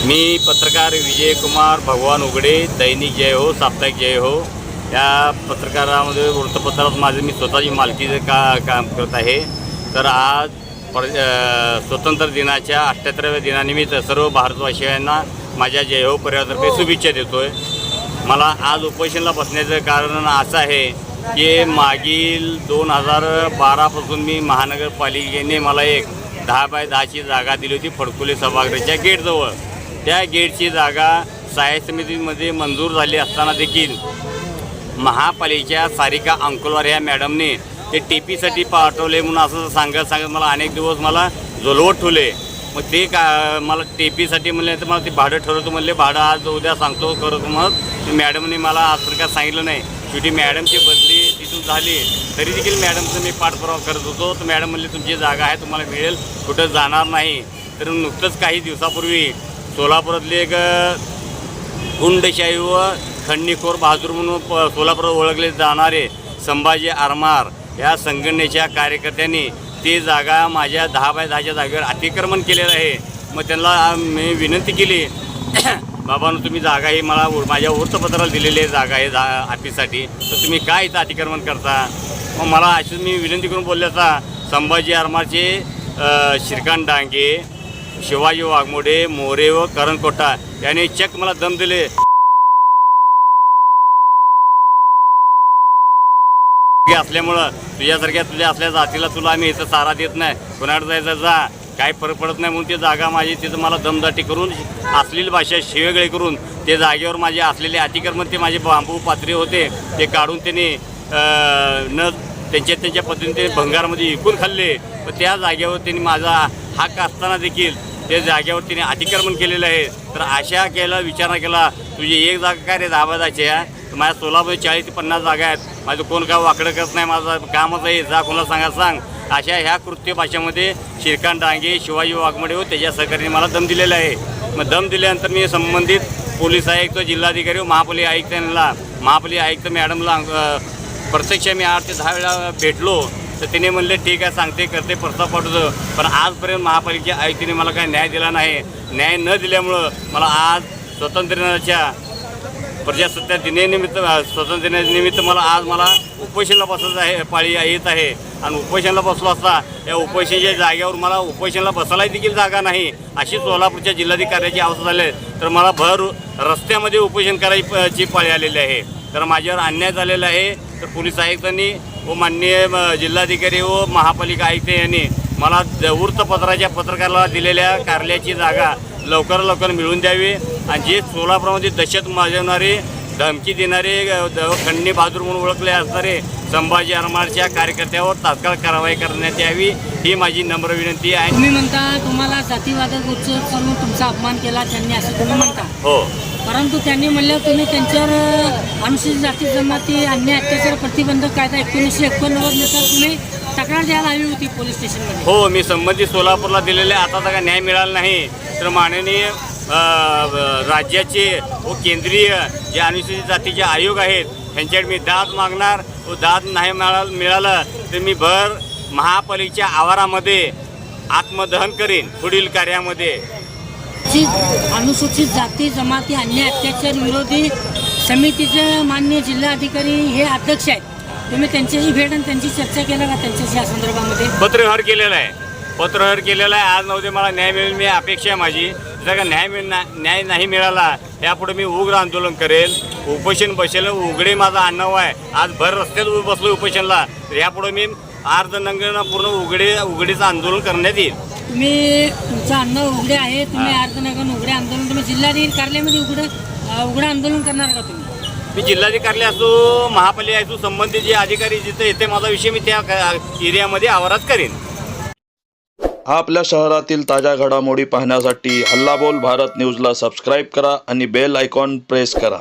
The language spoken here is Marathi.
मी पत्रकार विजयकुमार भगवान उघडे, दैनिक जय हो, साप्ताहिक जय हो या पत्रकारामध्ये वृत्तपत्रात माझे मी स्वतःची मालकीचे काम करत आहे। तर आज स्वतंत्र दिनाच्या 78व्या दिनानिमित्त सर्व भारतवासियांना माझ्या जय हो परिवारातर्फे शुभेच्छा देतोय। मला आज उपोषणाला बसण्याचं कारण असं आहे की मागील 2012 पासून मी महानगरपालिकेने मला एक 10 बाय 10ची जागा दिली होती फडकुले सभागृहाच्या गेटजवळ। त्या गेटची जागा सहाय्य समितीमध्ये मंजूर झाली असताना देखील महापालिकेच्या सारिका अंकुलवार या मॅडमने ते टीपीसाठी पाठवले म्हणून असं सांगत मला अनेक दिवस मला झोलवत ठेवले। मग ते मला टीपीसाठी म्हणले तर मला ते भाडं ठरवतो म्हणले, भाडं आज उद्या सांगतो करतो। मग मॅडमने मला आज काय सांगितलं नाही। शेवटी मॅडमची बदली तिथून झाली तरी देखील मॅडमचं मी पाठपुरावा करत होतो। तर मॅडम म्हणले तुमची जागा आहे, तुम्हाला मिळेल, कुठं जाणार नाही। तर नुकतंच काही दिवसापूर्वी सोलापुरातले एक गुंडशाही व खंडणीखोर बहादूर म्हणून सोलापुरात ओळखले जाणारे संभाजी आरमार या संघटनेच्या कार्यकर्त्यांनी ती जागा माझ्या 10 बाय 10च्या जागेवर अतिक्रमण केलेलं आहे। मग त्यांना मी विनंती केली, बाबांनो तुम्ही जागा ही मला माझ्या वृत्तपत्राला दिलेली आहे जागा आहे ऑफिससाठी, तर तुम्ही काय इथं अतिक्रमण करता? मग मला अशी मी विनंती करून बोलल्याचा संभाजी आरमारचे श्रीकांत डांगे, शिवाजी वाघमोडे, मोरे व करण कोटा यांनी चक्क मला दम दिले असल्यामुळं तुझ्या असल्या जातीला तुला आम्ही इथं सारा देत नाही, कुणाकडे जायचं जा, काय फरक पडत नाही म्हणून ती जागा माझी तिथं मला दमदाटी करून अश्लील भाषा शिवेगळे करून ते जागेवर माझे असलेले अतिक्रमण ते माझे बांबू पात्रे होते ते काढून त्यांनी त्यांच्या पद्धतीने ते भंगारमध्ये विकून खाल्ले। पण त्या जागेवर त्यांनी माझा हक्क असताना देखील त्या जागेवर तिने अतिक्रमण केलेलं आहे। तर अशा केला विचार केला तुझी एक जागा काय रे 10 बाय 10ची आहे, तर माझ्या सोलापूर 40 ते 50 जागा आहेत, माझं कोण काय वाकडं करत नाही, माझं कामच आहे, जा कोणाला सांग। अशा ह्या कृत्य भाषेमध्ये श्रीकांत डांगे, शिवाजी वाघमोडे व त्याच्या सहकार्याने मला दम दिलेला आहे। मग दम दिल्यानंतर मी संबंधित पोलीस आयुक्त, जिल्हाधिकारी व महापालिका आयुक्त मॅडमला प्रत्यक्ष मी 8 ते 10 वेळा भेटलो। तर तिने म्हणले ठीक आहे, सांगते करते, प्रस्ताव पाठवतो। पण आजपर्यंत महापालिकेच्या आयुक्तीने मला काय न्याय दिला नाही। न्याय न दिल्यामुळं मला आज स्वातंत्र्य दिनाच्या प्रजासत्ताक दिनानिमित्त स्वातंत्र्य दिनानिमित्त मला उपोषणाला बसायचं आहे, पाळी येत आहे। आणि उपोषणाला बसलो असता या उपोषणाच्या जागेवर मला उपोषणाला बसायला देखील जागा नाही, अशी सोलापूरच्या जिल्हाधिकाऱ्याची अवस्था झाली। तर मला भर रस्त्यामध्ये उपोषण करायची पाळी आलेली आहे। तर माझ्यावर अन्याय झालेला आहे। तर पोलीस आयुक्तांनी व माननीय जिल्हाधिकारी व महापालिका आयुक्त यांनी मला वृत्तपत्राच्या पत्रकाराला दिलेल्या कार्यालयाची जागा लवकर मिळवून द्यावी। आणि जे सोलापुरामध्ये दहशत माजवणारे, धमकी देणारे, खंडणी बहादूर म्हणून ओळखले असणारे संभाजी आरमारच्या कार्यकर्त्यावर तात्काळ कारवाई करण्यात यावी ही माझी नम्र विनंती आहे। तुम्ही म्हणता तुम्हाला जातीवादक उच्चार करून तुमचा अपमान केला त्यांनी, असं तुम्ही म्हणता? हो, परंतु त्यांनी म्हणलं तुम्ही त्यांच्यावर अनुसूचित जाती जमाती अन्याय अत्याचार प्रतिबंधक कायदा 1989 नुसार तुम्ही तक्रार द्यायला हवी होती पोलीस स्टेशनमध्ये। हो, मी संबंधित सोलापूरला दिलेले आता काय न्याय मिळाला नाही। तर माननीय राज्याचे व केंद्रीय जे अनुसूचित जातीचे आयोग आहेत त्यांच्याकडे मी दाद मागणार व दाद नाही मिळालं तर मी भर महापालिकेच्या आवारामध्ये आत्मदहन करीन पुढील कार्यामध्ये। अनुसूचित जाती जमाती अन्याय अत्याचार विरोधी समितीचे माननीय जिल्हाधिकारी हे अध्यक्ष आहेत, तुम्ही त्यांच्याशी भेट आणि त्यांची चर्चा केला का त्यांच्याशी या संदर्भामध्ये? पत्रव्यवहार केलेला आहे। आज नव्हते मला न्याय मिळेल मी अपेक्षा आहे माझी। जर का न्याय नाही मिळाला यापुढे मी उग्र आंदोलन करेल, उपोषण बसेल। उघडे माझा आडनाव आहे, आज भर रस्त्यात बसलो उपोषणला। तर यापुढे मी अर्धनग्न पूर्ण उघडीचं आंदोलन करण्यात येईल। तुम्ही तुमचं आडनाव उघडे आहे, तुम्ही अर्धनग्न उघडे आंदोलन तुम्ही जिल्हाधिकारी कार्यालयामध्ये उघडं आंदोलन करणार का तुम्ही? मी जिल्हाधिकारी असो, महापालिका असो, संबंधित जे अधिकारी जिथे येते माझा विषय मी त्या एरियामध्ये आवारात करेन। आपल्या शहरातील ताज्या घडामोडी पाहण्यासाठी हल्ला बोल भारत न्यूजला सबस्क्राईब करा आणि बेल आयकॉन प्रेस करा।